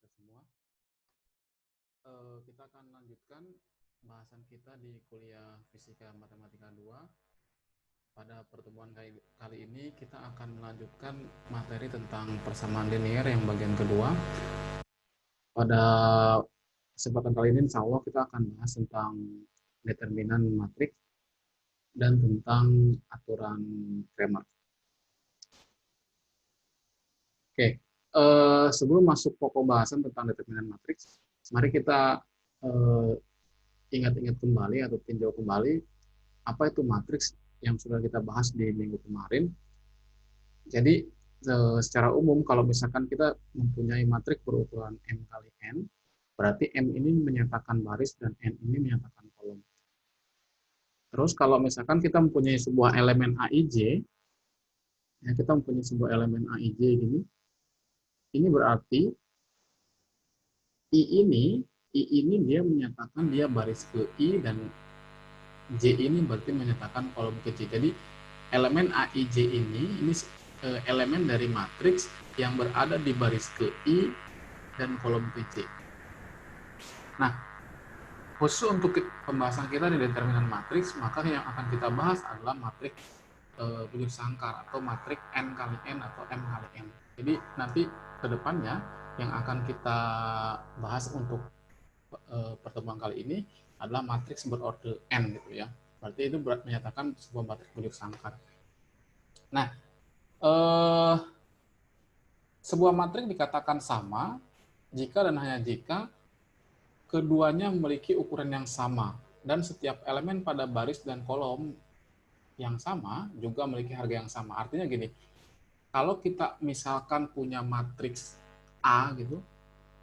kita semua. Kita akan lanjutkan bahasan kita di kuliah Fisika Matematika 2. Pada pertemuan kali ini kita akan melanjutkan materi tentang persamaan linear yang bagian kedua. Pada kesempatan kali ini insya Allah kita akan bahas tentang determinan matriks dan tentang aturan Cramer. Oke, sebelum masuk pokok bahasan tentang determinan matriks, mari kita ingat-ingat kembali atau tinjau kembali apa itu matriks yang sudah kita bahas di minggu kemarin. Jadi secara umum kalau misalkan kita mempunyai matriks berukuran M kali N, berarti M ini menyatakan baris dan N ini menyatakan kolom. Terus kalau misalkan kita mempunyai sebuah elemen AIJ, ya kita mempunyai sebuah elemen AIJ ini berarti I ini dia menyatakan dia baris ke I dan J ini berarti menyatakan kolom ke J. Jadi elemen AIJ ini elemen dari matriks yang berada di baris ke I dan kolom ke J. Nah, khusus untuk pembahasan kita di determinan matriks, maka yang akan kita bahas adalah matriks bujur sangkar atau matriks N kali N atau M kali N. Jadi nanti ke depannya yang akan kita bahas untuk pertemuan kali ini adalah matriks berorde N gitu ya. Berarti itu menyatakan sebuah matriks bujur sangkar. Nah, sebuah matriks dikatakan sama jika dan hanya jika keduanya memiliki ukuran yang sama dan setiap elemen pada baris dan kolom yang sama juga memiliki harga yang sama. Artinya gini, kalau kita misalkan punya matriks A gitu,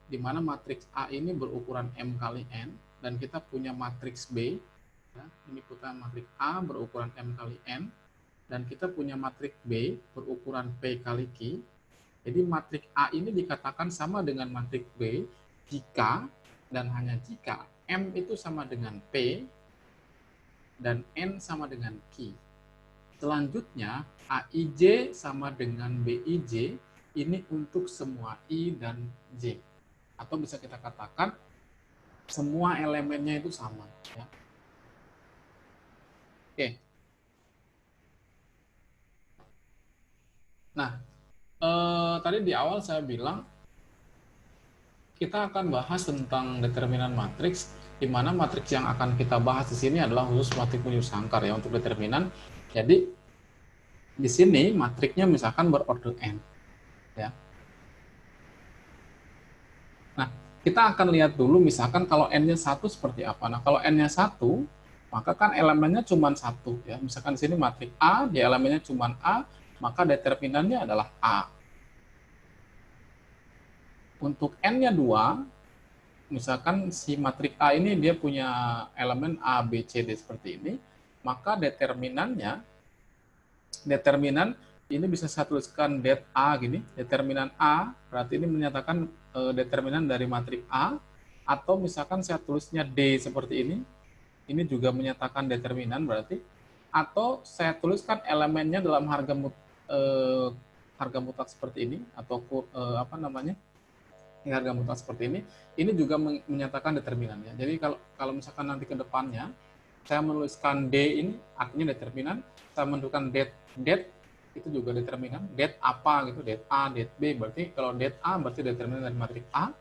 di mana matriks A ini berukuran M kali N, dan kita punya matriks B, ya, ini punya matriks A berukuran M kali N, dan kita punya matriks B berukuran P kali Q. Jadi matriks A ini dikatakan sama dengan matriks B jika dan hanya jika M itu sama dengan P dan N sama dengan Q. Selanjutnya, AIJ sama dengan BIJ ini untuk semua I dan J. Atau bisa kita katakan semua elemennya itu sama. Ya. Oke. Nah, tadi di awal saya bilang kita akan bahas tentang determinan matriks, di mana matriks yang akan kita bahas di sini adalah khusus matriks bujur sangkar ya untuk determinan. Jadi di sini matriksnya misalkan berorde N. Ya. Nah, kita akan lihat dulu misalkan kalau N-nya 1 seperti apa. Nah, kalau N-nya 1, maka kan elemennya cuma 1 ya. Misalkan di sini matriks A, di elemennya cuma A, maka determinannya adalah A. Untuk N-nya 2, misalkan si matriks A ini dia punya elemen A, B, C, D seperti ini, maka determinan ini bisa saya tuliskan det A gini, determinan A, berarti ini menyatakan determinan dari matriks A, atau misalkan saya tulisnya D seperti ini juga menyatakan determinan berarti, atau saya tuliskan elemennya dalam harga mutlak seperti ini, atau harga mutlak seperti ini juga menyatakan determinannya. Jadi kalau misalkan nanti ke depannya, saya menuliskan D ini artinya determinan, saya menentukan det itu juga determinan, det apa gitu, det A, det B, berarti kalau det A berarti determinan dari matriks A,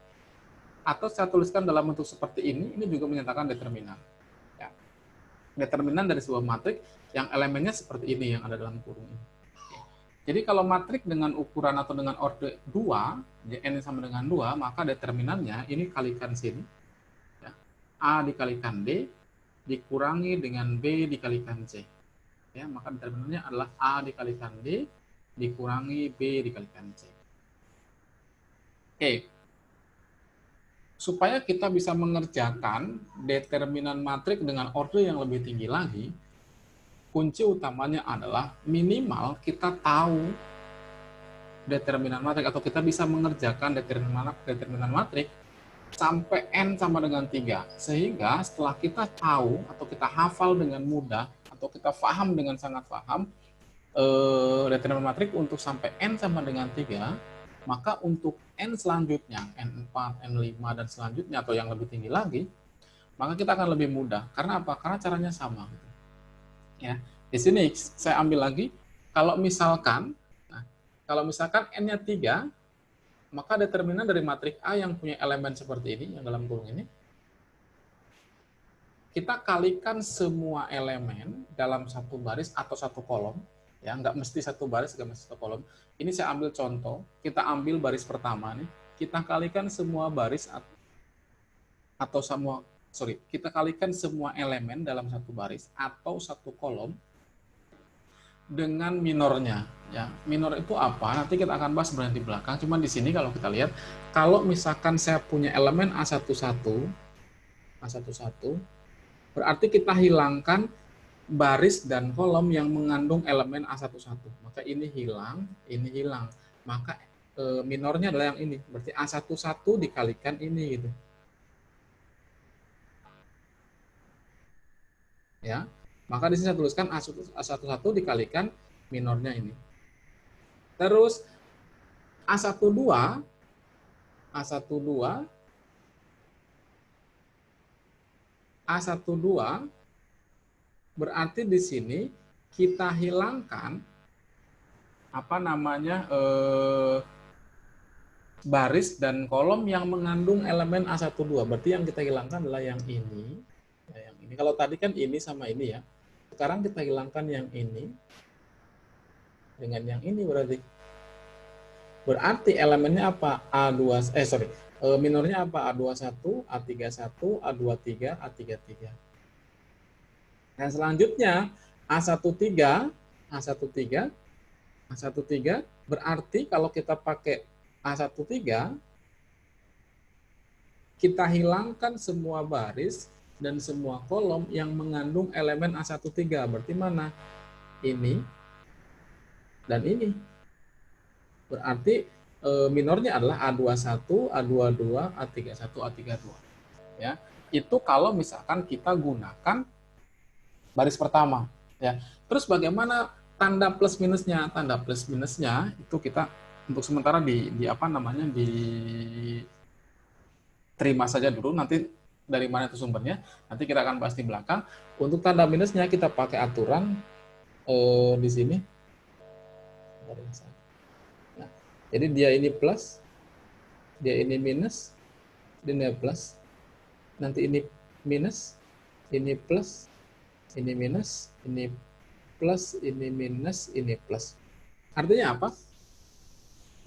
atau saya tuliskan dalam bentuk seperti ini juga menyatakan determinan. Ya. Determinan dari sebuah matriks yang elemennya seperti ini yang ada dalam kurung ini. Jadi kalau matriks dengan ukuran atau dengan orde 2, N sama dengan 2, maka determinannya ini kalikan sini. Ya. A dikalikan D, dikurangi dengan B dikalikan C. Ya, maka determinannya adalah A dikalikan D, dikurangi B dikalikan C. Oke. Supaya kita bisa mengerjakan determinan matriks dengan orde yang lebih tinggi lagi, kunci utamanya adalah minimal kita tahu determinan matriks atau kita bisa mengerjakan determinan matriks sampai N sama dengan 3. Sehingga setelah kita tahu atau kita hafal dengan mudah atau kita paham dengan sangat paham determinan matriks untuk sampai N sama dengan 3, Maka untuk N selanjutnya, N4, N5, dan selanjutnya, atau yang lebih tinggi lagi, maka kita akan lebih mudah. Karena apa? Karena caranya sama. Ya, di sini saya ambil lagi, kalau misalkan, N-nya 3, maka determinan dari matriks A yang punya elemen seperti ini, yang dalam kurung ini, kita kalikan semua elemen dalam satu baris atau satu kolom, ya, nggak mesti satu baris, nggak mesti satu kolom. Ini saya ambil contoh, kita ambil baris pertama nih, kita kalikan semua baris atau kita kalikan semua elemen dalam satu baris atau satu kolom dengan minornya. Ya, minor itu apa? Nanti kita akan bahas sebenarnya di belakang. Cuman di sini kalau kita lihat, kalau misalkan saya punya elemen A11, berarti kita hilangkan baris dan kolom yang mengandung elemen A11. Maka ini hilang, ini hilang. Maka minornya adalah yang ini. Berarti A11 dikalikan ini gitu. Ya. Maka di sini saya tuliskan A11 dikalikan minornya ini. Terus A12 berarti di sini kita hilangkan baris dan kolom yang mengandung elemen A12. Berarti yang kita hilangkan adalah yang ini. Ya, yang ini. Kalau tadi kan ini sama ini ya. Sekarang kita hilangkan yang ini dengan yang ini berarti. Berarti elemennya apa? Minornya apa? A21, A31, A23, A33. Dan selanjutnya A13 berarti kalau kita pakai A13, kita hilangkan semua baris dan semua kolom yang mengandung elemen A13. Berarti mana? Ini dan ini. Berarti minornya adalah A21, A22, A31, A32. Ya. Itu kalau misalkan kita gunakan baris pertama. Ya. Terus bagaimana tanda plus minusnya? Tanda plus minusnya itu kita untuk sementara diterima saja dulu, nanti dari mana itu sumbernya, nanti kita akan bahas di belakang. Untuk tanda minusnya kita pakai aturan di sini. Nah, jadi dia ini plus, dia ini minus, ini plus, nanti ini minus, ini plus, ini minus, ini plus, ini minus, ini plus. Artinya apa?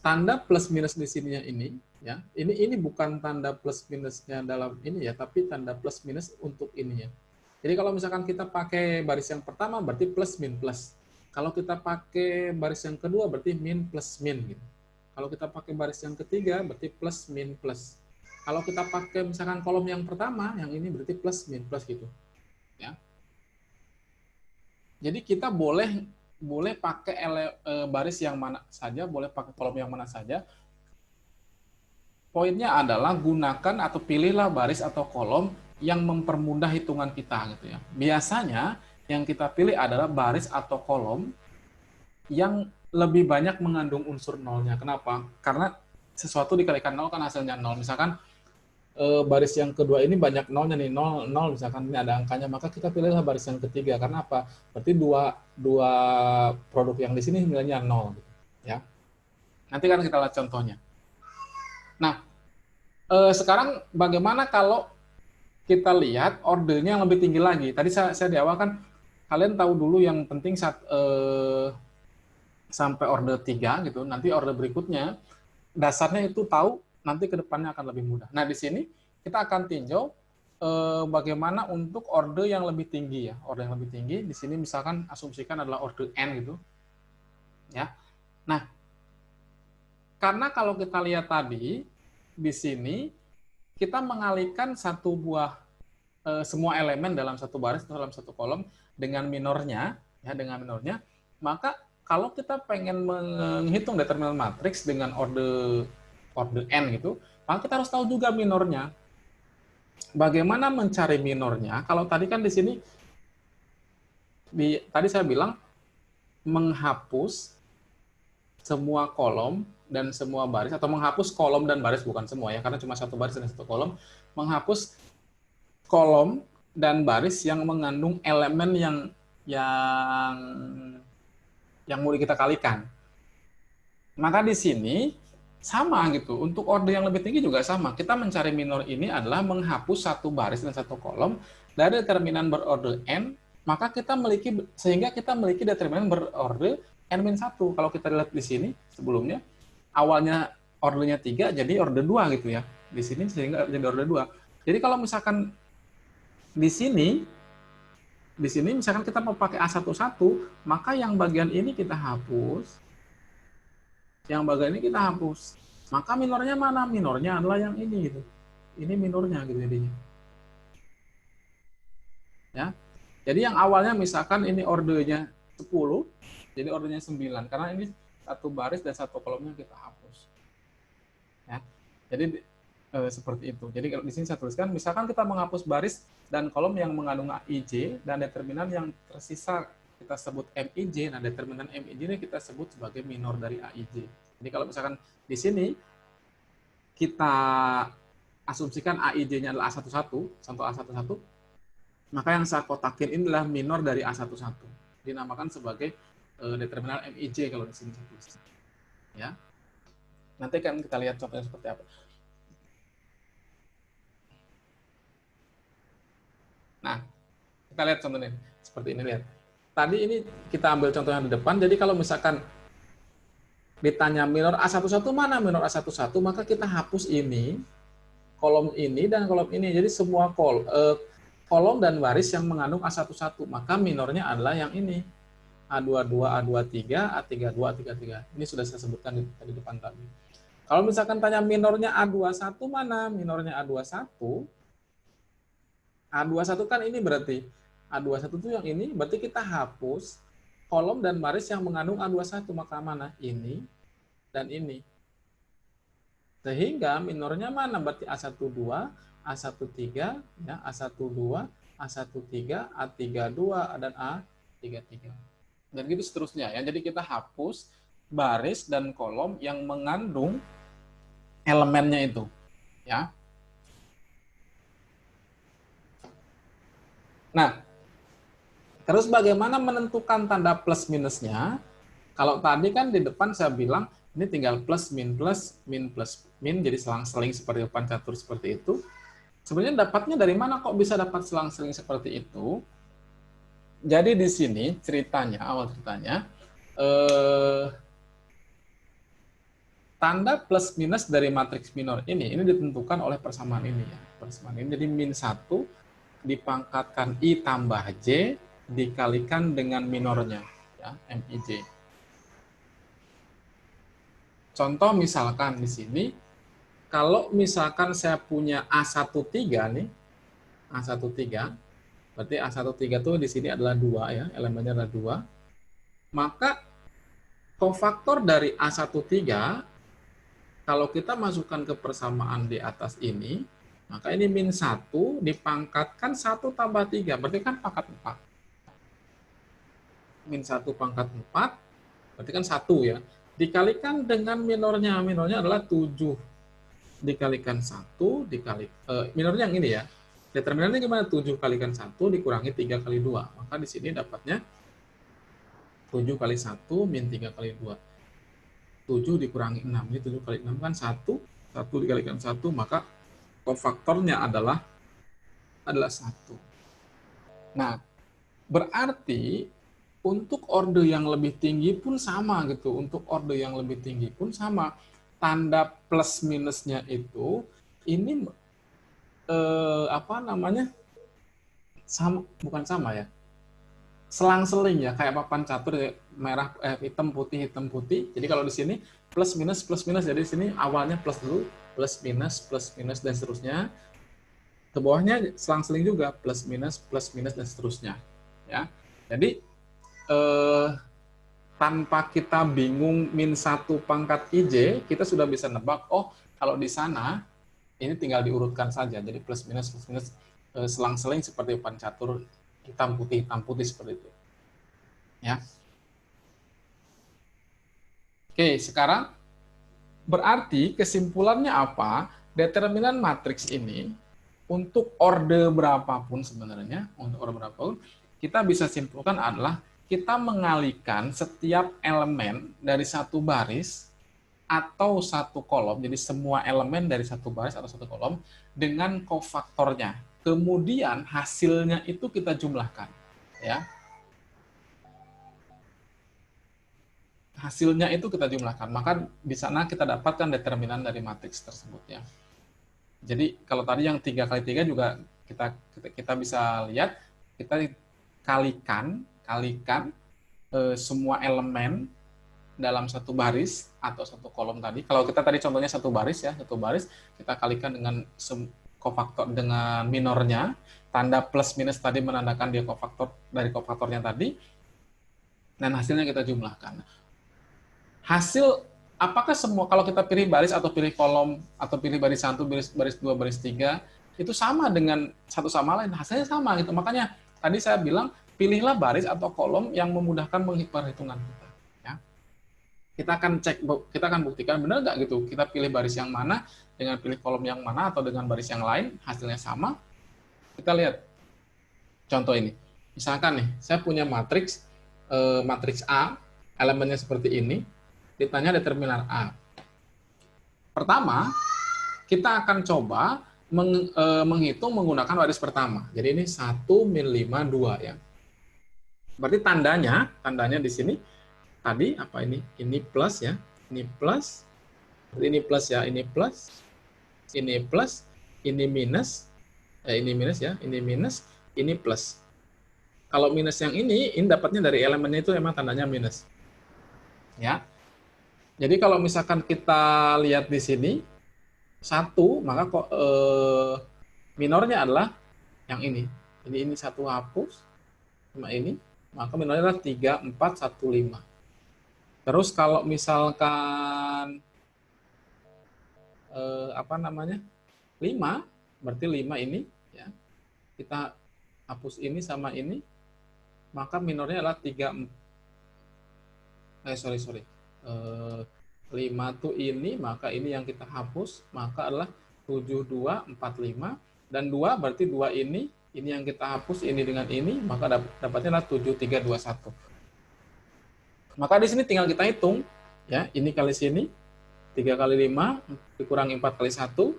Tanda plus minus di sininya ini, ya. Ini bukan tanda plus minusnya dalam ini ya, tapi tanda plus minus untuk ininya. Jadi kalau misalkan kita pakai baris yang pertama berarti plus min plus. Kalau kita pakai baris yang kedua berarti min plus min gitu. Kalau kita pakai baris yang ketiga berarti plus min plus. Kalau kita pakai misalkan kolom yang pertama, yang ini berarti plus min plus gitu. Ya. Jadi kita boleh pakai baris yang mana saja, boleh pakai kolom yang mana saja. Poinnya adalah gunakan atau pilihlah baris atau kolom yang mempermudah hitungan kita gitu ya. Biasanya yang kita pilih adalah baris atau kolom yang lebih banyak mengandung unsur nolnya. Kenapa? Karena sesuatu dikalikan nol kan hasilnya nol. Misalkan baris yang kedua ini banyak nolnya nih, 0, misalkan ini ada angkanya, maka kita pilihlah baris yang ketiga. Karena apa? Berarti dua produk yang di sini nilainya 0. Ya. Nanti kan kita lihat contohnya. Nah, sekarang bagaimana kalau kita lihat ordernya yang lebih tinggi lagi? Tadi saya di awal kan, kalian tahu dulu yang penting sampai order 3 gitu, nanti order berikutnya, dasarnya itu tahu, nanti ke depannya akan lebih mudah. Nah, di sini kita akan tinjau bagaimana untuk order yang lebih tinggi ya. Order yang lebih tinggi di sini misalkan asumsikan adalah order N gitu. Ya. Nah, karena kalau kita lihat tadi di sini kita mengalihkan semua elemen dalam satu baris atau dalam satu kolom dengan minornya, ya, maka kalau kita pengen menghitung determinan matriks dengan order N gitu, maka kita harus tahu juga minornya. Bagaimana mencari minornya? Kalau tadi kan di sini, tadi saya bilang menghapus semua kolom dan semua baris, atau menghapus kolom dan baris, bukan semua ya, karena cuma satu baris dan satu kolom, menghapus kolom dan baris yang mengandung elemen yang yang mau kita kalikan. Maka di sini sama gitu. Untuk order yang lebih tinggi juga sama. Kita mencari minor ini adalah menghapus satu baris dan satu kolom dari determinan berorder n, maka sehingga kita memiliki determinan berorder n-1. Kalau kita lihat di sini sebelumnya, awalnya ordernya 3 jadi order 2 gitu ya. Di sini sehingga jadi order 2. Jadi kalau misalkan di sini misalkan kita mau pakai A11, maka yang bagian ini kita hapus. Yang bagian ini kita hapus. Maka minornya mana? Minornya adalah yang ini gitu. Ini minornya gitu jadinya. Ya. Jadi yang awalnya misalkan ini ordernya 10, jadi ordernya 9 karena ini satu baris dan satu kolomnya kita hapus. Ya. Jadi seperti itu. Jadi kalau di sini saya tuliskan misalkan kita menghapus baris dan kolom yang mengandung AIJ dan determinan yang tersisa kita sebut MIJ, nah determinan MIJ ini kita sebut sebagai minor dari AIJ. Jadi kalau misalkan di sini kita asumsikan AIJ-nya adalah A11, contoh A11, maka yang saya kotakin ini adalah minor dari A11. Dinamakan sebagai determinan MIJ kalau di sini. Ya. Nanti kan kita lihat contohnya seperti apa. Nah, kita lihat contohnya seperti ini, lihat. Tadi ini kita ambil contoh yang di depan, jadi kalau misalkan ditanya minor A11 mana minor A11, maka kita hapus ini, kolom ini, dan kolom ini. Jadi semua kolom dan baris yang mengandung A11, maka minornya adalah yang ini. A22, A23, A32, A33. Ini sudah saya sebutkan di depan tadi. Kalau misalkan tanya minornya A21 mana? Minornya A21. A21 kan ini berarti. A21 itu yang ini, berarti kita hapus kolom dan baris yang mengandung A21, maka mana? Ini dan ini. Sehingga minornya mana? Berarti A12, A13, ya, A12, A13, A32, dan A33. Dan gitu seterusnya ya. Jadi kita hapus baris dan kolom yang mengandung elemennya itu, ya. Nah, terus bagaimana menentukan tanda plus minusnya? Kalau tadi kan di depan saya bilang ini tinggal plus min, jadi selang-seling seperti depan catur seperti itu. Sebenarnya dapatnya dari mana kok bisa dapat selang-seling seperti itu? Jadi di sini awal ceritanya tanda plus minus dari matriks minor ini ditentukan oleh persamaan ini ya. Persamaan ini jadi min 1 dipangkatkan I tambah J dikalikan dengan minornya, ya, MIJ. Contoh misalkan di sini, kalau misalkan saya punya A13 nih, A13, berarti A13 itu di sini adalah 2 ya, elemennya adalah 2. Maka kofaktor dari A13 kalau kita masukkan ke persamaan di atas ini, maka ini min 1 dipangkatkan 1 tambah 3, berarti kan pangkat 4. Min 1 pangkat 4, berarti kan 1 ya. Dikalikan dengan minornya adalah 7 dikalikan 1, minornya yang ini ya. Determinannya gimana? 7 kalikan 1 dikurangi 3 kali 2. Maka di sini dapatnya 7 kali 1 min 3 kali 2. 7 dikurangi 6. Ini 7 kali 6 kan 1. 1 dikalikan 1, maka kofaktornya adalah 1. Nah, berarti untuk order yang lebih tinggi pun sama gitu. Untuk order yang lebih tinggi pun sama. Tanda plus minusnya itu ini bukan sama ya. Selang-seling ya, kayak papan catur ya, merah hitam putih. Jadi kalau di sini plus minus. Jadi di sini awalnya plus dulu, plus minus dan seterusnya. Ke bawahnya selang-seling juga plus minus dan seterusnya. Ya. Jadi tanpa kita bingung min 1 pangkat IJ, kita sudah bisa nebak, oh kalau di sana ini tinggal diurutkan saja. Jadi plus minus selang-seling seperti papan catur hitam putih seperti itu. Ya. Oke, sekarang Berarti kesimpulannya apa? Determinan matriks ini untuk orde berapapun sebenarnya, untuk orde berapapun, kita bisa simpulkan adalah kita mengalihkan setiap elemen dari satu baris atau satu kolom, jadi semua elemen dari satu baris atau satu kolom dengan kofaktornya. Kemudian hasilnya itu kita jumlahkan, ya. Hasilnya itu kita jumlahkan, maka di sana kita dapatkan determinan dari matriks tersebut, ya. Jadi kalau tadi yang 3 kali 3 juga kita bisa lihat, kita kalikan semua elemen dalam satu baris atau satu kolom tadi. Kalau kita tadi contohnya satu baris, ya, satu baris kita kalikan dengan kofaktor dengan minornya, tanda plus minus tadi menandakan dia kofaktor dari kofaktornya tadi, dan hasilnya kita jumlahkan. Hasil apakah semua, kalau kita pilih baris atau pilih kolom atau pilih baris 1, baris 2, baris 3 itu sama dengan satu sama lain, hasilnya sama gitu. Makanya tadi saya bilang pilihlah baris atau kolom yang memudahkan perhitungan kita, ya. Kita akan cek, kita akan buktikan benar nggak gitu. Kita pilih baris yang mana dengan pilih kolom yang mana atau dengan baris yang lain hasilnya sama. Kita lihat contoh ini. Misalkan nih, saya punya matriks matriks A, elemennya seperti ini. Ditanya determinan A. Pertama, kita akan coba menghitung menggunakan baris pertama. Jadi ini 1 min 5, 2, ya. Berarti tandanya di sini tadi apa ini? Ini plus, ya. Ini plus. Ini plus, ya. Ini plus. Ini plus. Ini minus. Ini minus, ya. Ini minus. Ini plus. Kalau minus yang ini dapatnya dari elemennya itu emang tandanya minus. Ya. Jadi kalau misalkan kita lihat di sini 1, maka minornya adalah yang ini. Jadi ini 1 hapus sama ini, maka minornya adalah 3, 4, 1, 5. Terus kalau misalkan 5, berarti 5 ini, ya. Kita hapus ini sama ini, maka minornya adalah 3, 5 tuh ini, maka ini yang kita hapus, maka adalah 7, 2, 4, 5, dan 2 berarti 2 ini yang kita hapus, ini dengan ini, maka dapatnya adalah 7, 3, 2, 1. Maka di sini tinggal kita hitung, ya, ini kali sini, 3 kali 5, dikurangi 4 kali 1,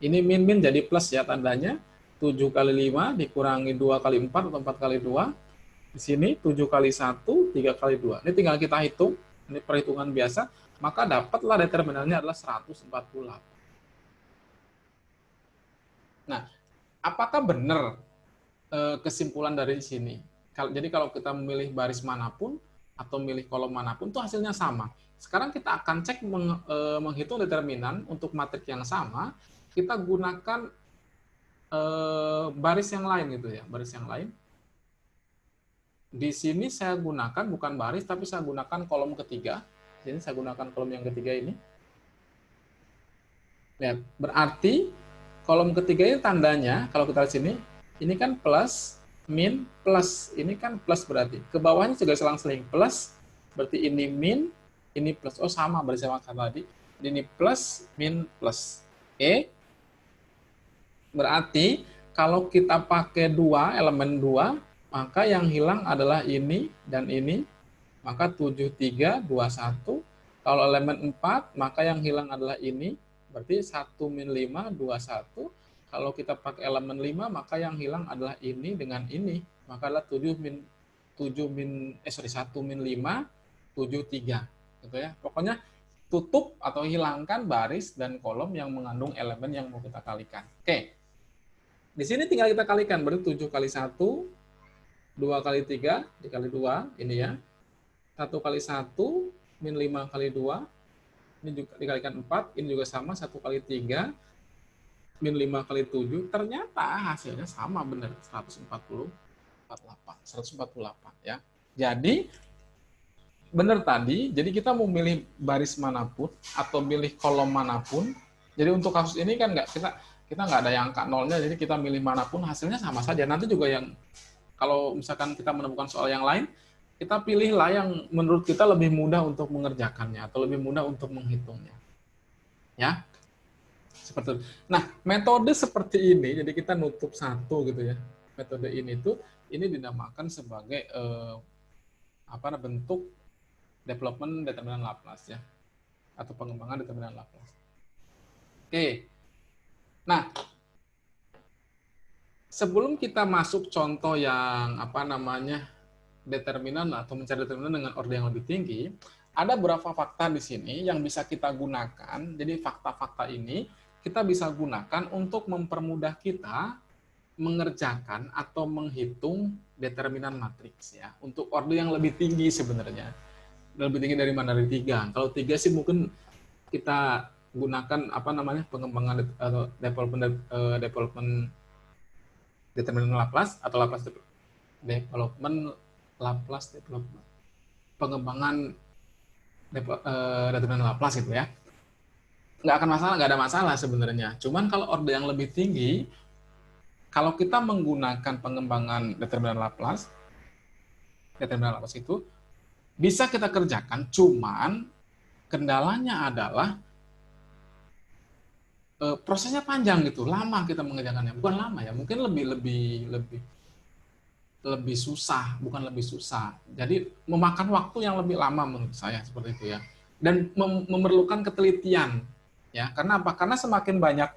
ini min jadi plus, ya, tandanya, 7 kali 5, dikurangi 2 kali 4, atau 4 kali 2, di sini 7 kali 1, 3 kali 2. Ini tinggal kita hitung, ini perhitungan biasa, maka dapatlah determinannya adalah 148. Nah, apakah benar kesimpulan dari sini? Jadi kalau kita memilih baris manapun atau memilih kolom manapun, itu hasilnya sama. Sekarang kita akan cek menghitung determinan untuk matriks yang sama, kita gunakan baris yang lain gitu, ya, baris yang lain. Di sini saya gunakan bukan baris, tapi saya gunakan kolom ketiga. Jadi saya gunakan kolom yang ketiga ini. Lihat, berarti kolom ketiga ini tandanya, kalau kita lihat sini, ini kan plus, min, plus. Ini kan plus berarti. Ke bawahnya juga selang-seling. Plus, berarti ini min, ini plus. Oh, sama berarti sama tadi. Ini plus, min, plus. Oke. Berarti kalau kita pakai elemen 2, maka yang hilang adalah ini dan ini, maka 7, 3, 2, 1. Kalau elemen 4, maka yang hilang adalah ini, berarti 1 min 5, 2, 1. Kalau kita pakai elemen 5, maka yang hilang adalah ini dengan ini, maka adalah 1 min 5, 7, 3. Gitu, ya. Pokoknya tutup atau hilangkan baris dan kolom yang mengandung elemen yang mau kita kalikan. Oke. Di sini tinggal kita kalikan, berarti 7 kali 1, 2 kali 3, dikali 2, ini, ya. 1 kali 1, min 5 kali 2, ini juga dikalikan 4, ini juga sama, 1 kali 3, min 5 kali 7, ternyata hasilnya sama, benar, 148, ya. Jadi, benar tadi, jadi kita mau milih baris manapun, atau milih kolom manapun, jadi untuk kasus ini kan kita nggak ada yang angka nolnya, jadi kita milih manapun, hasilnya sama saja. Nanti juga yang kalau misalkan kita menemukan soal yang lain, kita pilihlah yang menurut kita lebih mudah untuk mengerjakannya atau lebih mudah untuk menghitungnya. Ya, seperti itu. Nah, metode seperti ini, jadi kita nutup satu gitu ya. Metode ini dinamakan sebagai bentuk development determinan Laplace ya, atau pengembangan determinan Laplace. Oke. Nah, sebelum kita masuk contoh yang determinan atau mencari determinan dengan order yang lebih tinggi, ada beberapa fakta di sini yang bisa kita gunakan. Jadi fakta-fakta ini kita bisa gunakan untuk mempermudah kita mengerjakan atau menghitung determinan matriks ya, untuk order yang lebih tinggi sebenarnya. Lebih tinggi dari mana? Dari 3. Kalau 3 sih mungkin kita gunakan pengembangan atau development determinan Laplace atau Laplace development pengembangan determinan Laplace gitu ya. Nggak ada masalah sebenarnya. Cuman kalau order yang lebih tinggi, kalau kita menggunakan pengembangan determinan Laplace itu bisa kita kerjakan, cuman kendalanya adalah prosesnya panjang gitu, lama kita mengerjakannya. Bukan lama ya, mungkin lebih susah, bukan lebih susah. Jadi memakan waktu yang lebih lama menurut saya seperti itu ya. Dan memerlukan ketelitian ya. Karena apa? Karena semakin banyak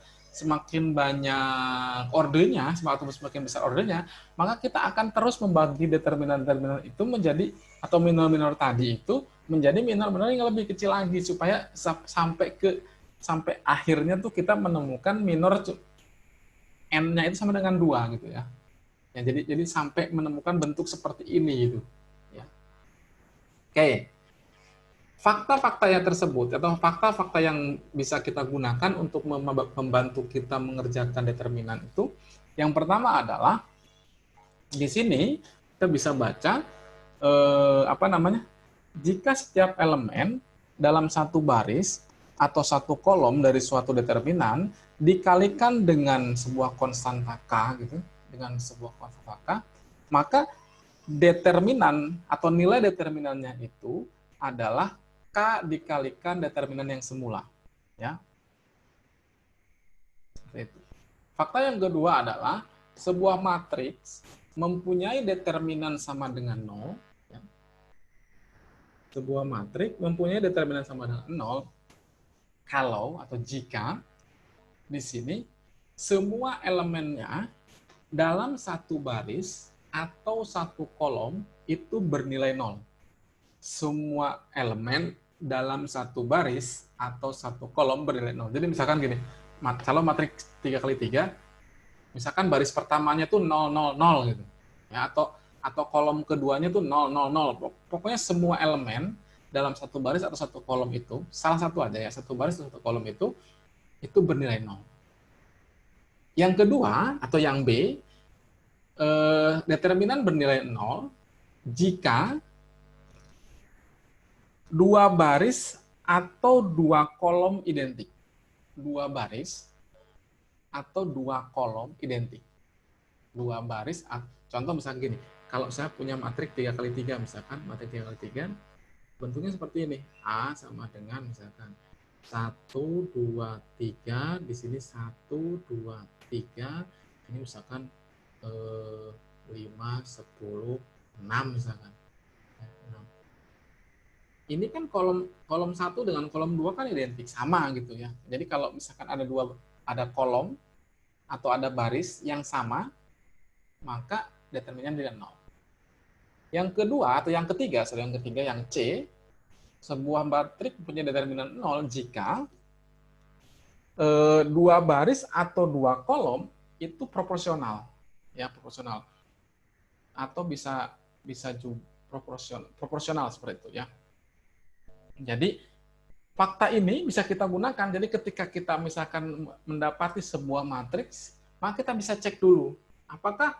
ordernya, semakin besar ordernya, maka kita akan terus membagi determinan-determinan itu menjadi, atau minor-minor tadi itu menjadi minor-minor yang lebih kecil lagi, supaya sampai akhirnya tuh kita menemukan minor n-nya itu sama dengan 2 gitu ya. Ya, jadi sampai menemukan bentuk seperti ini gitu. Ya. Oke. Fakta-fakta yang tersebut atau fakta-fakta yang bisa kita gunakan untuk membantu kita mengerjakan determinan itu, yang pertama adalah di sini kita bisa baca jika setiap elemen dalam satu baris atau satu kolom dari suatu determinan dikalikan dengan sebuah konstanta K gitu, maka determinan atau nilai determinannya itu adalah K dikalikan determinan yang semula. Ya. Itu. Fakta yang kedua adalah sebuah matriks mempunyai determinan sama dengan 0. Ya. Sebuah matriks mempunyai determinan sama dengan 0 kalau atau jika di sini semua elemennya dalam satu baris atau satu kolom itu bernilai 0. Semua elemen dalam satu baris atau satu kolom bernilai 0. Jadi misalkan gini, kalau matriks 3x3, misalkan baris pertamanya tuh 0, 0, 0 gitu. Ya, atau kolom keduanya tuh 0, 0, 0. Pokoknya semua elemen dalam satu baris atau satu kolom itu, salah satu aja ya, satu baris atau satu kolom itu bernilai 0. Yang kedua, atau yang B, determinan bernilai 0 jika dua baris atau dua kolom identik. Dua baris atau dua kolom identik. Dua baris, contoh misalnya gini, kalau saya punya matriks 3x3 misalkan, matriks 3x3, bentuknya seperti ini. A sama dengan misalkan 1, 2, 3, di sini 1, 2, 3, ini misalkan 5, 10, 6 misalkan. Ini kan kolom 1 dengan kolom 2 kan identik, sama gitu ya. Jadi kalau misalkan ada kolom atau ada baris yang sama, maka determinan dengan 0. Yang kedua atau yang ketiga yang C, sebuah matriks punya determinan 0 jika dua baris atau dua kolom itu proporsional. Ya, proporsional. Atau bisa juga proporsional seperti itu ya. Jadi fakta ini bisa kita gunakan. Jadi ketika kita misalkan mendapati sebuah matriks, maka kita bisa cek dulu apakah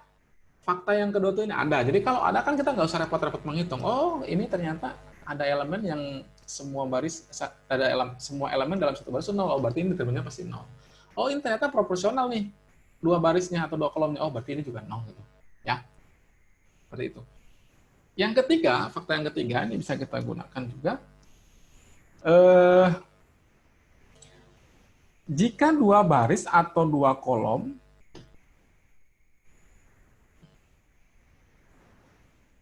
fakta yang kedua itu ini ada. Jadi kalau ada kan kita nggak usah repot-repot menghitung. Oh, ini ternyata ada elemen yang semua elemen dalam satu baris itu 0. Oh, berarti ini determinannya pasti 0. Oh, ini ternyata proporsional nih. Dua barisnya atau dua kolomnya. Oh, berarti ini juga 0 gitu. Ya. Seperti itu. Yang ketiga, fakta yang ketiga ini bisa kita gunakan juga. Jika dua baris atau dua kolom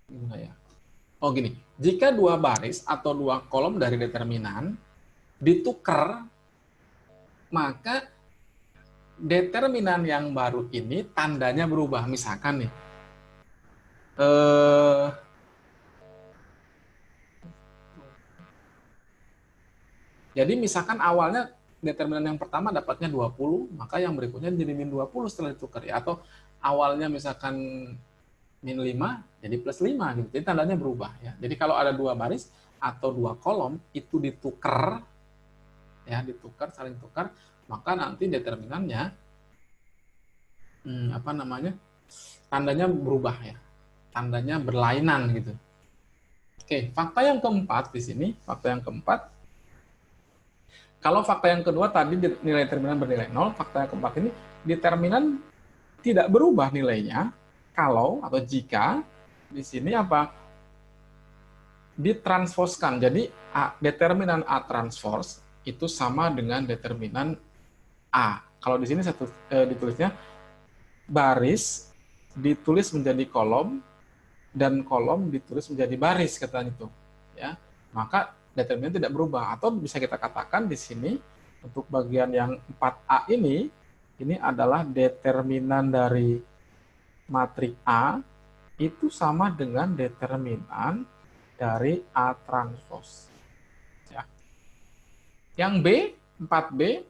gimana ya? Oh gini, jika dua baris atau dua kolom dari determinan ditukar, maka determinan yang baru ini tandanya berubah. Misalkan nih, jadi misalkan awalnya determinan yang pertama dapatnya 20, maka yang berikutnya jadi min 20 setelah ditukar ya. Atau awalnya misalkan min 5 jadi plus 5 gitu. Jadi tandanya berubah ya. Jadi kalau ada dua baris atau dua kolom itu ditukar ya, ditukar, saling tukar, maka nanti determinannya apa namanya? Tandanya berubah ya. Tandanya berlainan gitu. Oke, fakta yang keempat di sini, fakta yang keempat. Kalau fakta yang kedua tadi nilai determinan bernilai 0, fakta yang keempat ini determinan tidak berubah nilainya kalau atau jika di sini apa? Ditransposkan. Jadi determinan A transpose itu sama dengan determinan A. Kalau di sini ditulisnya baris ditulis menjadi kolom dan kolom ditulis menjadi baris katanya itu. Ya. Maka determinan tidak berubah, atau bisa kita katakan di sini untuk bagian yang 4A ini adalah determinan dari matrik A itu sama dengan determinan dari A transpose. Ya. Yang B, 4B,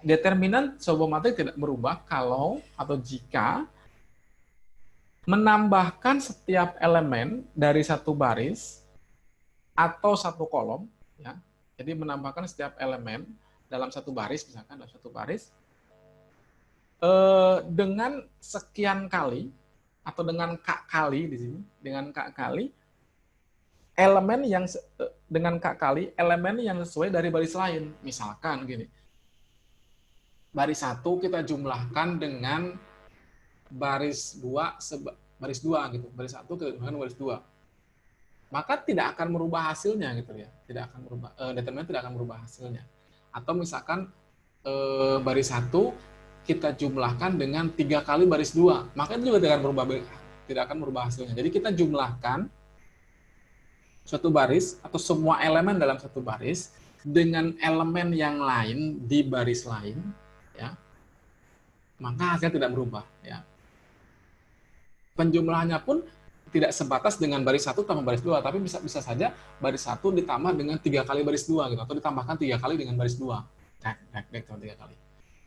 determinan sebuah matrik tidak berubah kalau atau jika menambahkan setiap elemen dari satu baris atau satu kolom, ya. Jadi menambahkan setiap elemen dalam satu baris, misalkan dalam satu baris, dengan sekian kali atau dengan K kali di sini, dengan K kali elemen yang dengan K kali elemen yang sesuai dari baris lain. Misalkan gini, baris 1 kita jumlahkan dengan baris 2 baris 2 gitu, baris 1 kita jumlahkan baris 2. Maka tidak akan merubah hasilnya gitu ya, tidak akan merubah determinan tidak akan merubah hasilnya. Atau misalkan baris 1 kita jumlahkan dengan 3 kali baris 2, maka itu juga tidak akan merubah hasilnya. Jadi kita jumlahkan suatu baris atau semua elemen dalam satu baris dengan elemen yang lain di baris lain, ya, maka hasilnya tidak berubah. Ya. Penjumlahannya pun tidak sebatas dengan baris 1 tambah baris 2, tapi bisa saja baris 1 ditambah dengan 3 kali baris 2 gitu, atau ditambahkan 3 kali dengan baris 2. Nah, 3 kali.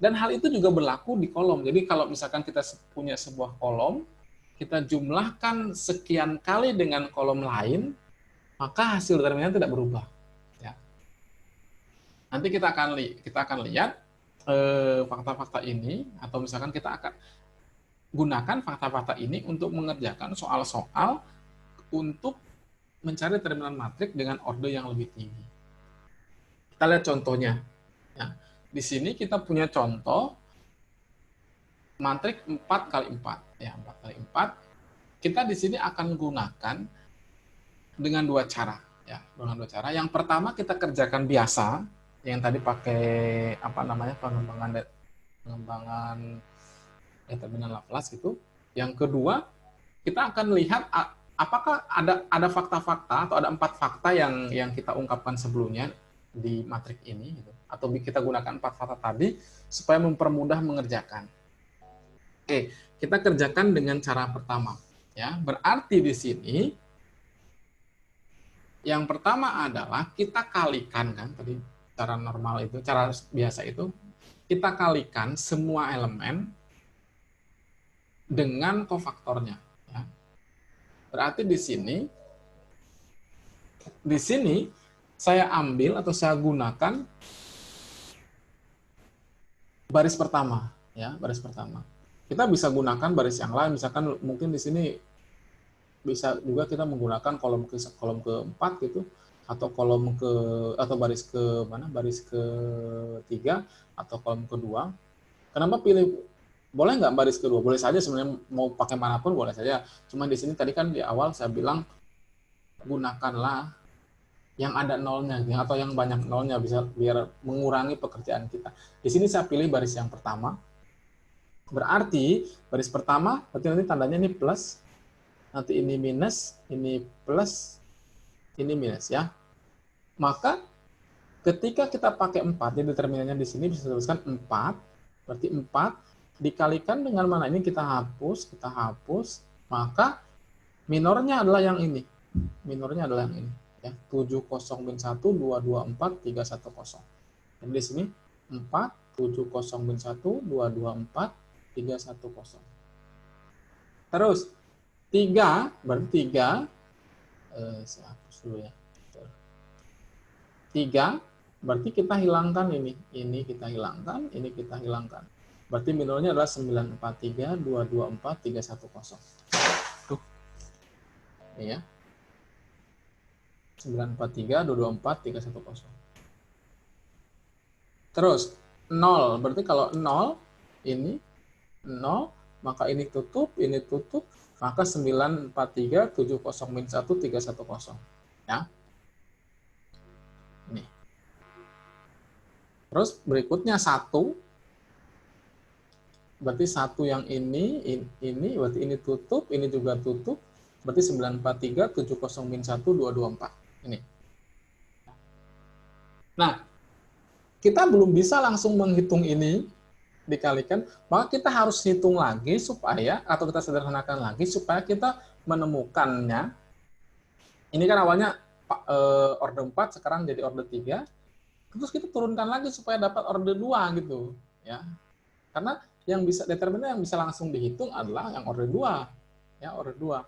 Dan hal itu juga berlaku di kolom. Jadi kalau misalkan kita punya sebuah kolom, kita jumlahkan sekian kali dengan kolom lain, maka hasil determinan tidak berubah. Ya. Nanti kita akan lihat fakta-fakta ini, atau misalkan kita akan gunakan fakta-fakta ini untuk mengerjakan soal-soal untuk mencari determinan matrik dengan order yang lebih tinggi. Kita lihat contohnya. Ya. Di sini kita punya contoh matrik 4 kali 4. Ya, 4 kali 4. Kita di sini akan gunakan dengan dua cara. Ya, dengan dua cara. Yang pertama kita kerjakan biasa, yang tadi pakai pengembangan determinan Laplace gitu. Yang kedua, kita akan lihat apakah ada fakta-fakta atau ada 4 fakta yang kita ungkapkan sebelumnya di matrik ini, gitu. Atau kita gunakan 4 fakta tadi supaya mempermudah mengerjakan. Oke, kita kerjakan dengan cara pertama. Ya, berarti di sini yang pertama adalah kita kalikan kan tadi cara normal itu, cara biasa itu kita kalikan semua elemen dengan kofaktornya. Ya. Berarti di sini saya ambil atau saya gunakan baris pertama, ya, baris pertama. Kita bisa gunakan baris yang lain, misalkan mungkin di sini bisa juga kita menggunakan kolom keempat gitu, atau baris ke mana? Baris ke-3 atau kolom kedua. Kenapa pilih Boleh nggak baris kedua? Boleh saja sebenarnya, mau pakai manapun boleh saja. Cuma di sini tadi kan di awal saya bilang gunakanlah yang ada nolnya atau yang banyak nolnya, bisa biar mengurangi pekerjaan kita. Di sini saya pilih baris yang pertama. Berarti baris pertama berarti nanti tandanya ini plus, nanti ini minus, ini plus, ini minus ya. Maka ketika kita pakai 4, jadi determinannya di sini bisa dituliskan 4, berarti 4 dikalikan dengan mana? Ini kita hapus, maka minornya adalah yang ini. Minornya adalah yang ini. Ya, 70 min 1, 224, 310. Jadi di sini 4, 70 min 1, 224, 310. Terus 3, berarti 3, saya hapus dulu ya. 3, berarti kita hilangkan ini kita hilangkan, ini kita hilangkan. Berarti minornya adalah 943, 224, 310. Tuh. Ini ya. 943, 224, 310. Terus 0, berarti kalau 0 ini 0, maka ini tutup, maka 943, 70 min 1, 310. Ya. Ini. Terus berikutnya 1, berarti 1 yang ini, berarti ini tutup, ini juga tutup, berarti 943, 70 min 1, 224. Ini. Nah, kita belum bisa langsung menghitung ini dikalikan, maka kita harus hitung lagi supaya, atau kita sederhanakan lagi supaya kita menemukannya. Ini kan awalnya order 4, sekarang jadi order 3, terus kita turunkan lagi supaya dapat order 2 gitu ya. Karena yang bisa determinan yang bisa langsung dihitung adalah yang order 2 ya, order 2.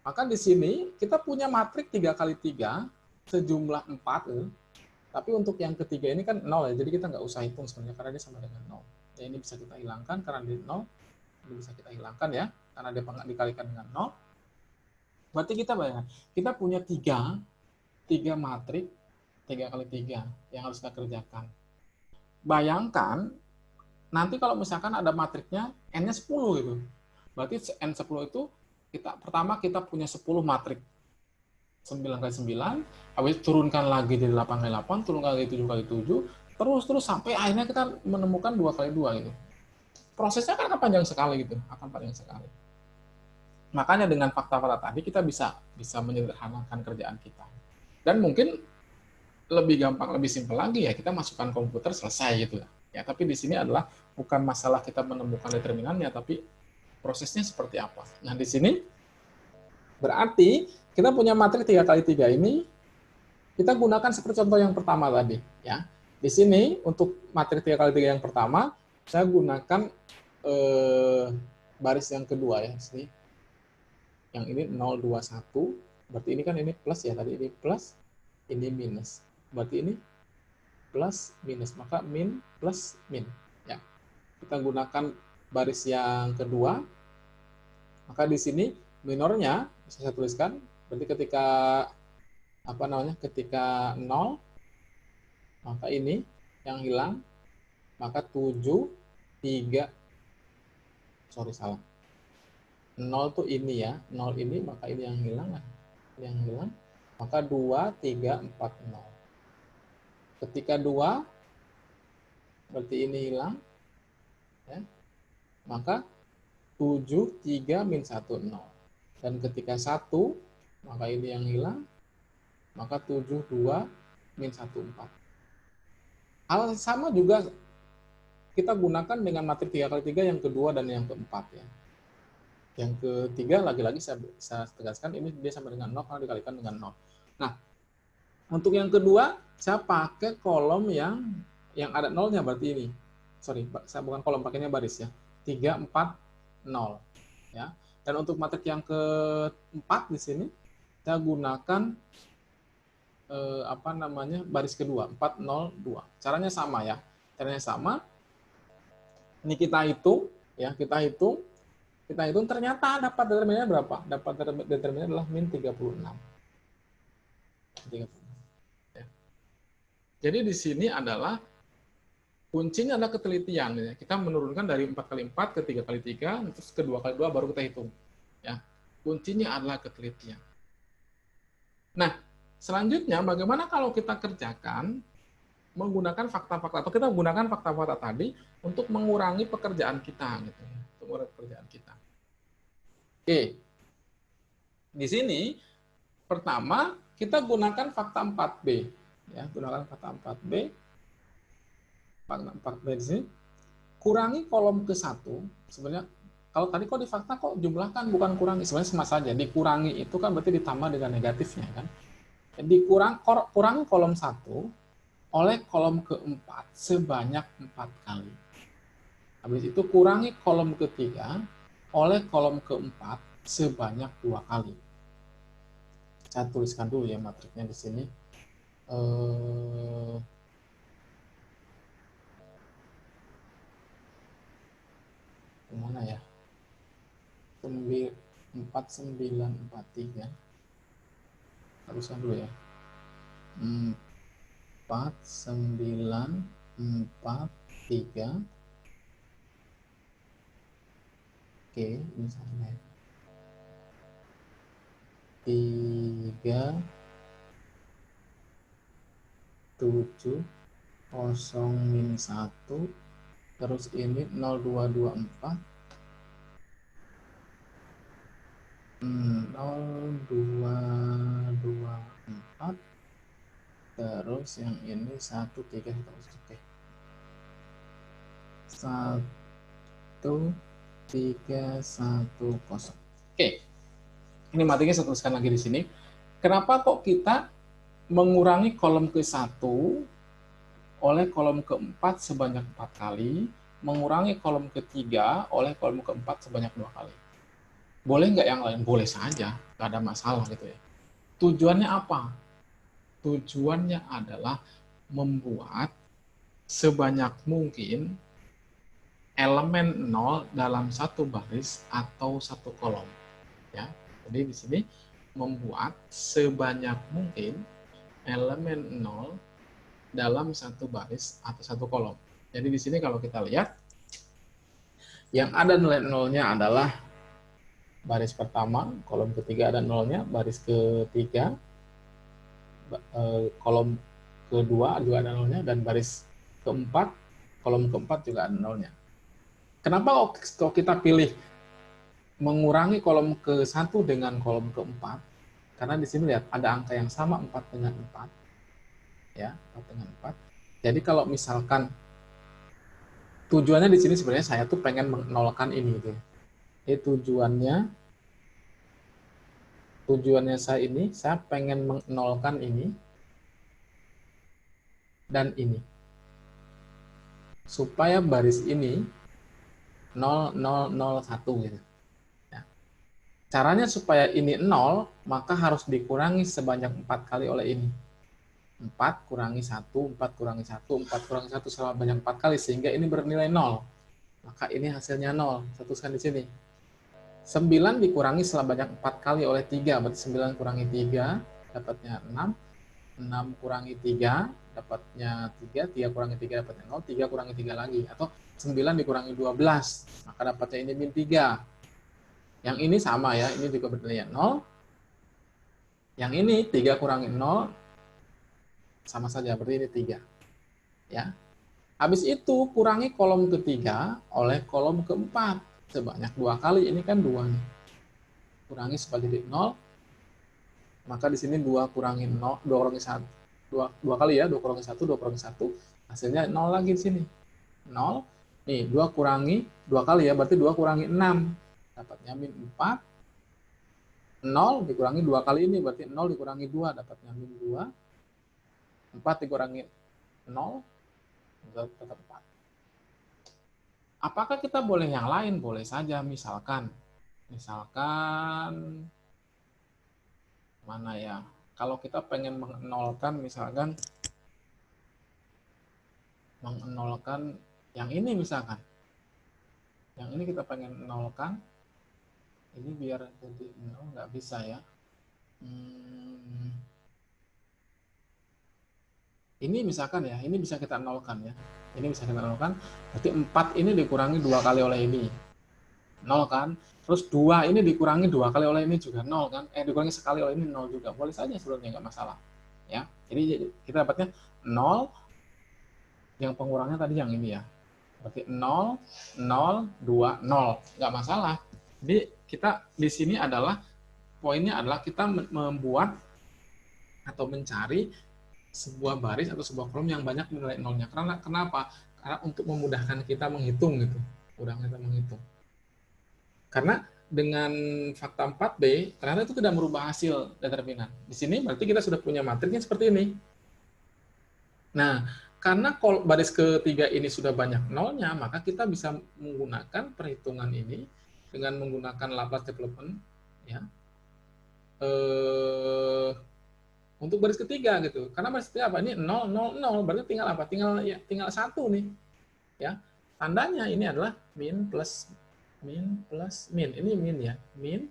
Maka di sini kita punya matrik 3 kali 3 sejumlah 4, tapi untuk yang ketiga ini kan 0 ya, jadi kita nggak usah hitung sebenarnya karena dia sama dengan 0. Ya, ini bisa kita hilangkan karena di 0, ini bisa kita hilangkan ya, karena dia dikalikan dengan 0. Berarti kita bayangkan, kita punya 3 matrik 3 kali 3 yang harus kita kerjakan. Bayangkan nanti kalau misalkan ada matriknya n-nya 10 gitu. Berarti n10 itu pertama kita punya 10 matrik. 9 kali 9, habis turunkan lagi dari 8 kali 8, turunkan lagi 7 kali 7, terus sampai akhirnya kita menemukan 2 kali 2 gitu. Prosesnya kan akan panjang sekali gitu, Makanya dengan fakta-fakta tadi kita bisa menyederhanakan kerjaan kita. Dan mungkin lebih gampang, lebih simpel lagi ya, kita masukkan komputer selesai gitu ya. Tapi di sini adalah bukan masalah kita menemukan determinannya, tapi prosesnya seperti apa. Nah, di sini berarti kita punya matrik 3 kali 3 ini, kita gunakan seperti contoh yang pertama tadi ya. Di sini untuk matrik 3 kali 3 yang pertama, saya gunakan baris yang kedua ya, sini. Yang ini 021, berarti ini kan ini plus ya, tadi ini plus, ini minus. Berarti ini plus minus, maka min plus min ya. Kita gunakan baris yang kedua, maka di sini minornya bisa saya tuliskan, berarti ketika ketika 0, maka ini yang hilang, maka 7 3 salah. 0 tuh ini ya, 0 ini, maka ini yang hilang, maka 2 3 4 0. Ketika 2, berarti ini hilang, ya, maka 7 3 min 1 0. Dan ketika 1, maka ini yang hilang, maka 7 2 min 1 4. Hal sama juga kita gunakan dengan matrik 3 kali 3 yang kedua dan yang keempat ya. Yang ketiga lagi-lagi saya tegaskan ini dia sama dengan 0 karena dikalikan dengan 0. Nah, untuk yang kedua saya pakai kolom yang ada nolnya, berarti ini. Sorry, saya bukan kolom, pakainya baris ya. 3 4 0 ya. Dan untuk matrik yang keempat di sini saya gunakan baris kedua 402. Caranya sama ya. Caranya sama. Ini kita hitung ya, kita hitung ternyata dapat determinannya berapa? Dapat determinannya adalah min 36. Ya. Jadi di sini adalah Kuncinya adalah ketelitian. Ya. Kita menurunkan dari 4 kali 4 ke 3 kali 3, terus ke 2 kali 2 baru kita hitung. Ya. Kuncinya adalah ketelitian. Nah, selanjutnya bagaimana kalau kita kerjakan menggunakan fakta-fakta, atau kita menggunakan fakta-fakta tadi untuk mengurangi pekerjaan kita, gitu ya, untuk mengurangi pekerjaan kita. Oke, di sini pertama kita gunakan fakta 4B, ya, gunakan fakta 4B, fakta 4B di sini, kurangi kolom ke 1, sebenarnya kalau tadi kok di fakta kok jumlahkan bukan kurangi, sebenarnya sama saja, dikurangi itu kan berarti ditambah dengan negatifnya kan, kurangi kolom 1 oleh kolom keempat sebanyak 4 kali. Habis itu kurangi kolom ketiga oleh kolom keempat sebanyak 2 kali. Saya tuliskan dulu ya matriknya di sini. Mana ya? 4943. Tuliskan dulu ya. 4943. Oke, misalnya 3 7 0 min 1, terus ini 0224 0224, terus yang ini 13 terus. Oke. 1310. Oke. Ini matiknya saya tuliskan lagi di sini. Kenapa kok kita mengurangi kolom ke-1 oleh kolom ke-4 sebanyak 4 kali, mengurangi kolom ketiga oleh kolom ke-4 sebanyak 2 kali? Boleh nggak yang lain? Boleh saja, nggak ada masalah gitu ya. Tujuannya apa? Tujuannya adalah membuat sebanyak mungkin elemen 0 dalam satu baris atau satu kolom. Ya, jadi di sini membuat sebanyak mungkin elemen 0 dalam satu baris atau satu kolom. Jadi di sini kalau kita lihat, yang ada nilai nolnya adalah baris pertama, kolom ketiga ada nolnya, baris ketiga, kolom kedua juga ada nolnya, dan baris keempat, kolom keempat juga ada nolnya. Kenapa kalau kita pilih mengurangi kolom ke-1 dengan kolom ke-4? Karena di sini lihat ada angka yang sama, 4 dengan 4. Ya, 4 dengan 4. Jadi kalau misalkan tujuannya di sini sebenarnya saya tuh pengen menolkan ini gitu. Jadi tujuannya saya pengen menolkan ini dan ini. Supaya baris ini 0001 gitu. Ya. Caranya supaya ini 0, maka harus dikurangi sebanyak 4 kali oleh ini. 4 kurangi 1, 4 kurangi 1, 4 kurangi 1 selama banyak 4 kali, sehingga ini bernilai 0. Maka ini hasilnya 0. Saya tuliskan di sini. 9 dikurangi setelah banyak 4 kali oleh 3, berarti 9 kurangi 3, dapatnya 6. 6 kurangi 3, dapatnya 3. 3 kurangi 3, dapatnya 0. 3 kurangi 3 lagi. Atau 9 dikurangi 12, maka dapatnya ini min 3. Yang ini sama ya, ini juga bernilai 0. Yang ini 3 kurangi 0, sama saja, berarti ini 3. Ya. Habis itu kurangi kolom ketiga oleh kolom keempat sebanyak 2 kali, ini kan 2 nih. Kurangi sebagai 0, maka di sini 2 kurangi 0, 2 kurangi 1, 2 kali ya, 2 kurangi 1, 2 kurangi 1, hasilnya 0 lagi di sini. 0, nih 2 kurangi 2 kali ya, berarti 2 kurangi 6, dapatnya min 4. 0 dikurangi 2 kali ini, berarti 0 dikurangi 2, dapatnya min 2. 4 dikurangi 0, tetap 4. Apakah kita boleh yang lain? Boleh saja, misalkan mana ya? Kalau kita pengen menolkan, misalkan yang ini misalkan. Yang ini kita pengen nolkan, ini biar jadi 0, nggak bisa ya. Ini misalkan ya, ini bisa kita nolkan ya. Ini bisa kita nolkan, berarti 4 ini dikurangi 2 kali oleh ini. 0 kan? Terus 2 ini dikurangi 2 kali oleh ini juga 0 kan? Dikurangi sekali oleh ini 0 juga. Boleh saja sebenarnya, nggak masalah. Ya. Jadi kita dapatnya 0, yang pengurangnya tadi yang ini ya. Berarti 0, 0, 2, 0. Nggak masalah. Jadi kita di sini adalah, poinnya adalah kita membuat atau mencari sebuah baris atau sebuah kolom yang banyak nilai nolnya. Karena kenapa? Karena untuk memudahkan kita menghitung gitu. Mudahkan kita menghitung. Karena dengan fakta 4B, ternyata itu tidak merubah hasil determinan. Di sini berarti kita sudah punya matriksnya seperti ini. Nah, karena baris ketiga ini sudah banyak nolnya, maka kita bisa menggunakan perhitungan ini dengan menggunakan Laplace development, ya, untuk baris ketiga gitu. Karena baris ketiga apa? Ini 0, 0, 0, berarti tinggal apa? Tinggal 1 nih. Ya. Tandanya ini adalah min plus min plus min. Ini min ya, min.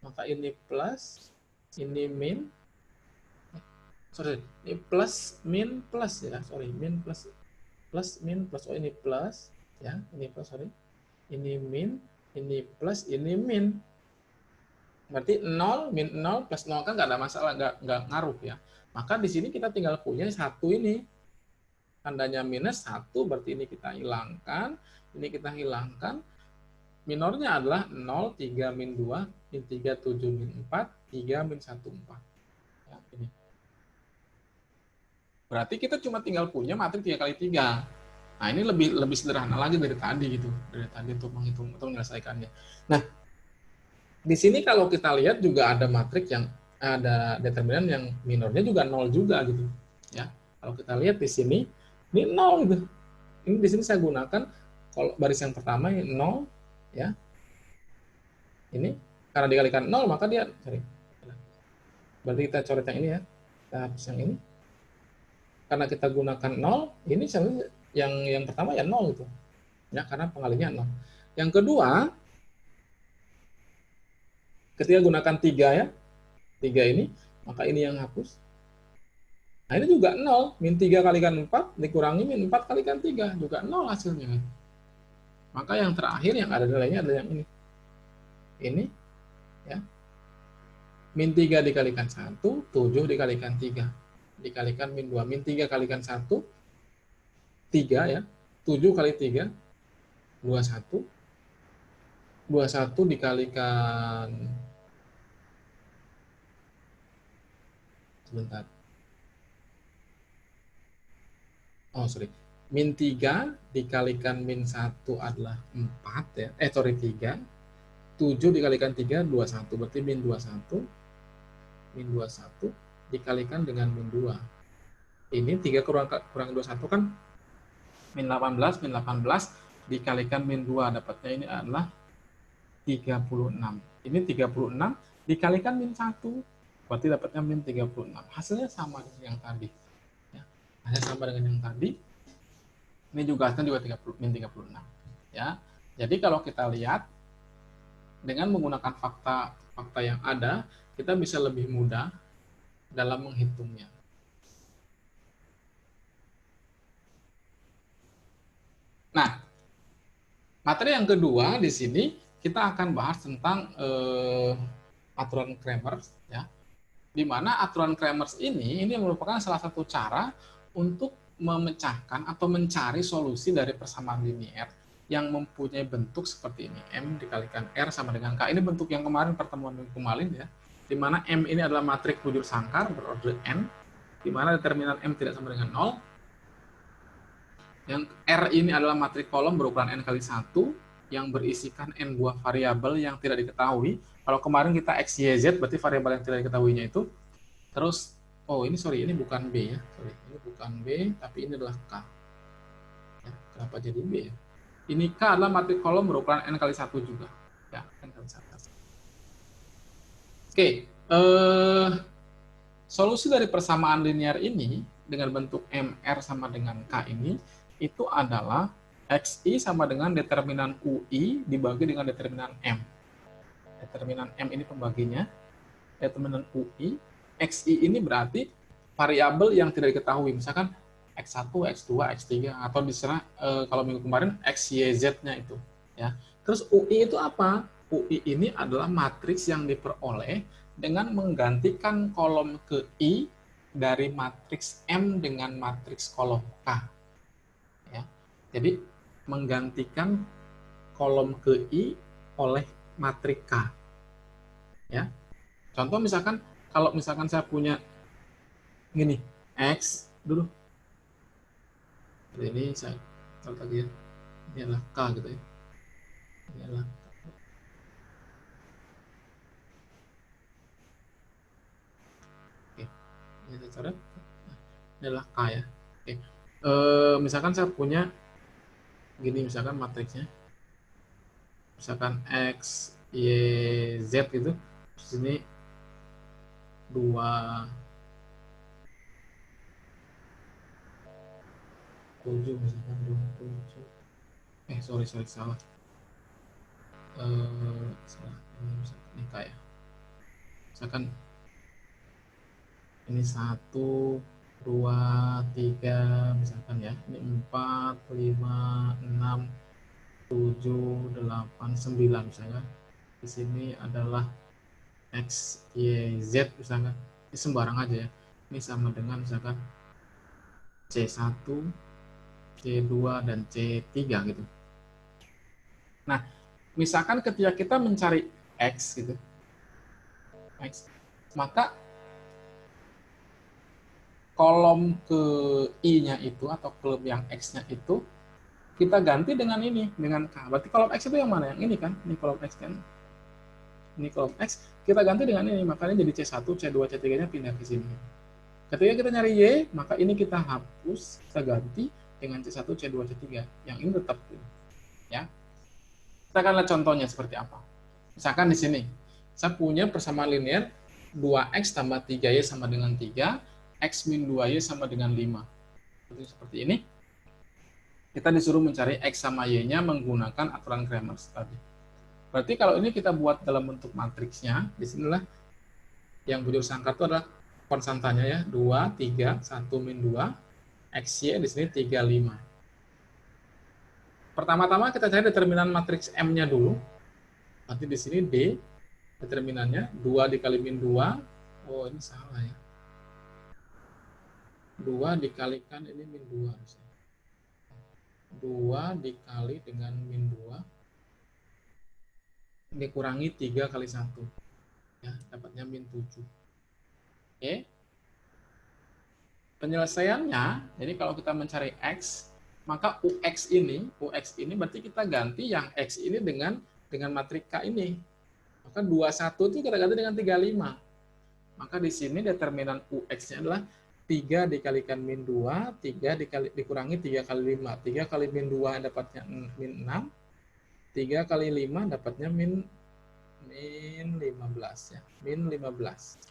Maka ini plus, ini min. Sorry, ini plus min plus ya. Sorry, min plus min plus. Oh, ini plus ya, ini plus, sorry. Ini min, ini plus, ini min. Berarti 0, min 0 plus 0 kan nggak ada masalah, nggak ngaruh ya. Maka di sini kita tinggal punya satu ini. Tandanya minus 1, berarti ini kita hilangkan. Ini kita hilangkan. Minornya adalah 0, 3, min 2, min 3, 7, min 4, 3, min 1, 4. Ya, ini. Berarti kita cuma tinggal punya matriks 3 kali 3. Nah, ini lebih sederhana lagi dari tadi gitu. Dari tadi untuk menghitung atau menyelesaikannya. Nah, di sini kalau kita lihat juga ada matriks yang ada determinan yang minornya juga 0 juga gitu. Ya. Kalau kita lihat di sini, ini 0 gitu. Ini di sini saya gunakan kalau baris yang pertama ini 0 ya. Ini karena dikalikan 0 maka dia berarti kita coret yang ini ya. Kita hapus yang ini. Karena kita gunakan 0, ini yang pertama ya 0 gitu. Ya, karena pengalinya 0. Yang kedua, ketika gunakan 3 ya. 3 ini, maka ini yang hapus. Nah, ini juga 0. Min 3 kalikan 4 dikurangi min 4 kalikan 3. Juga 0 hasilnya. Maka yang terakhir yang ada nilainya adalah yang ini. Ini. Ya. Min 3 dikalikan 1, 7 dikalikan 3. Dikalikan min 2. Min 3 kalikan 1, 3 ya. 7 kali 3, 21. 21 dikalikan... Sebentar. Oh, sorry. Min 3 dikalikan min 1 adalah 4 ya. 3. 7 dikalikan 3, 21. Berarti min 21. Min 21 dikalikan dengan min 2. Ini 3 kurang 21 kan min 18. Min 18 dikalikan min 2. Dapatnya ini adalah 36. Ini 36 dikalikan min 1. Berarti dapatnya min 36. Hasilnya sama dengan yang tadi. Ya. Hasilnya sama dengan yang tadi. Ini juga hasilnya juga min 36. Ya. Jadi kalau kita lihat, dengan menggunakan fakta yang ada, kita bisa lebih mudah dalam menghitungnya. Nah, materi yang kedua di sini kita akan bahas tentang aturan Kramers, ya. Di mana aturan Kramers ini merupakan salah satu cara untuk memecahkan atau mencari solusi dari persamaan linier yang mempunyai bentuk seperti ini. M dikalikan R sama dengan K. Ini bentuk yang kemarin, pertemuan kemarin ya. Di mana M ini adalah matriks bujur sangkar berorder N, di mana determinan M tidak sama dengan 0. Yang R ini adalah matriks kolom berukuran N kali 1, yang berisikan N buah variabel yang tidak diketahui. Kalau kemarin kita X, Y, Z, berarti variabel yang tidak diketahuinya itu. Terus, oh ini sorry, ini bukan B ya. Sorry, ini bukan B, tapi ini adalah K. Ya, kenapa jadi B ya? Ini K adalah matriks kolom berukuran N kali 1 juga. Ya, N kali 1. Oke, solusi dari persamaan linear ini dengan bentuk MR sama dengan K ini, itu adalah XI sama dengan determinan UI dibagi dengan determinan M. Determinan M ini pembaginya, determinan UI, XI ini berarti variabel yang tidak diketahui, misalkan X1, X2, X3, atau di sana kalau minggu kemarin X, Y, Z-nya itu. Ya. Terus UI itu apa? UI ini adalah matriks yang diperoleh dengan menggantikan kolom ke I dari matriks M dengan matriks kolom K. Ya. Jadi menggantikan kolom ke I oleh matriks K. Ya. Contoh misalkan kalau misalkan saya punya gini, X dulu. Ini saya taruh lagi ya. Ini adalah K gitu ya. Ini adalah Oke. Ini saya coret. Ini adalah K ya. Oke. Misalkan saya punya gini, misalkan matriksnya. Misalkan X, Y, Z gitu. Di sini 2 7 misalkan 27. Sorry salah. Salah. Ini misalkan ini K ya. Misalkan ini 1, 2, 3 misalkan ya. Ini 4, 5, 6, 7, 8, 9 misalnya. Di sini adalah X, Y, Z misalkan. Ini sembarang aja ya. Ini sama dengan misalkan C1, C2, dan C3 gitu. Nah, misalkan ketika kita mencari X gitu, X, maka kolom ke I-nya itu atau kolom yang X-nya itu kita ganti dengan ini, dengan K. Berarti kolom X itu yang mana? Yang ini kan? Ini kolom X kan? Ini kolom X, kita ganti dengan ini, makanya jadi C1, C2, C3-nya pindah ke sini. Ketika kita nyari Y, maka ini kita hapus, kita ganti dengan C1, C2, C3. Yang ini tetap. Ya. Kita akan lihat contohnya seperti apa. Misalkan di sini, saya punya persamaan linear 2X tambah 3Y sama dengan 3, X min 2Y sama dengan 5. Seperti ini. Kita disuruh mencari X sama Y-nya menggunakan aturan Kramers tadi. Berarti kalau ini kita buat dalam bentuk matriksnya, disinilah yang bujur sangkar itu adalah konstantanya ya, 2, 3, 1, min 2, XY di sini 3, 5. Pertama-tama kita cari determinan matriks M-nya dulu. Nanti di sini D, determinannya 2 dikali min 2, oh ini salah ya. 2 dikalikan ini min 2. 2 dikali dengan min 2, dikurangi 3 kali 1. Ya, dapatnya min 7. Oke. Penyelesaiannya, jadi kalau kita mencari X, maka UX ini berarti kita ganti yang X ini dengan matriks K ini. Maka 21 itu kita ganti dengan 35. Maka di sini determinan UX-nya adalah 3 dikalikan min 2, 3 dikurangi 3 kali 5. 3 kali min 2 dapatnya min 6, 3 kali 5 dapatnya min 15 ya, min 15.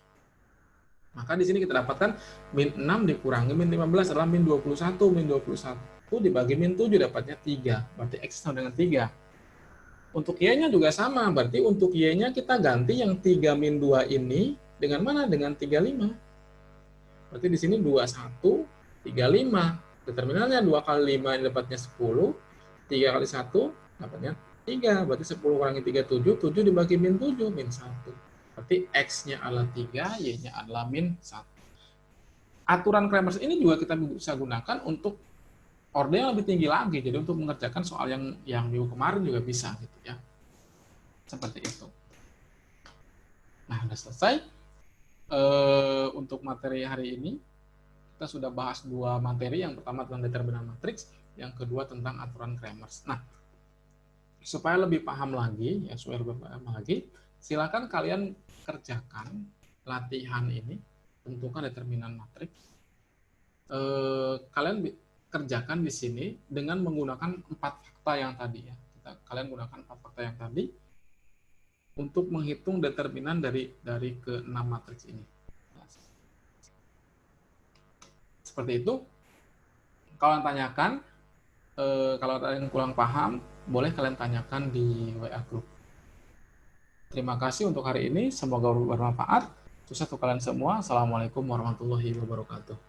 Maka di sini kita dapatkan min 6 dikurangi min 15 adalah min 21. Min 21 dibagi min 7 dapatnya 3. Berarti X sama dengan 3. Untuk Y-nya juga sama. Berarti untuk Y-nya kita ganti yang 3 min 2 ini dengan mana? Dengan 35. Berarti di sini 21, 35. Determinannya 2 kali 5 ini dapatnya 10. 3 kali 1 dapatnya 3. Berarti 10 kurangi 3, 7. 7 dibagi min 7, min 1. Berarti X-nya adalah 3, Y-nya adalah min 1. Aturan Kramers ini juga kita bisa gunakan untuk orde yang lebih tinggi lagi. Jadi untuk mengerjakan soal yang minggu kemarin juga bisa gitu ya. Seperti itu. Nah, sudah selesai. Untuk materi hari ini kita sudah bahas 2 materi. Yang pertama tentang determinan matriks, yang kedua tentang aturan Kramers. Nah, supaya lebih paham lagi, silakan kalian kerjakan latihan ini, tentukan determinan matriks. Kalian kerjakan di sini dengan menggunakan 4 fakta yang tadi ya. Kalian gunakan 4 fakta yang tadi untuk menghitung determinan dari ke-6 matriks ini. Seperti itu. Kalau tanyakan, kalau kalian kurang paham, boleh kalian tanyakan di WA Group. Terima kasih untuk hari ini, semoga bermanfaat. Sukses untuk kalian semua. Assalamualaikum warahmatullahi wabarakatuh.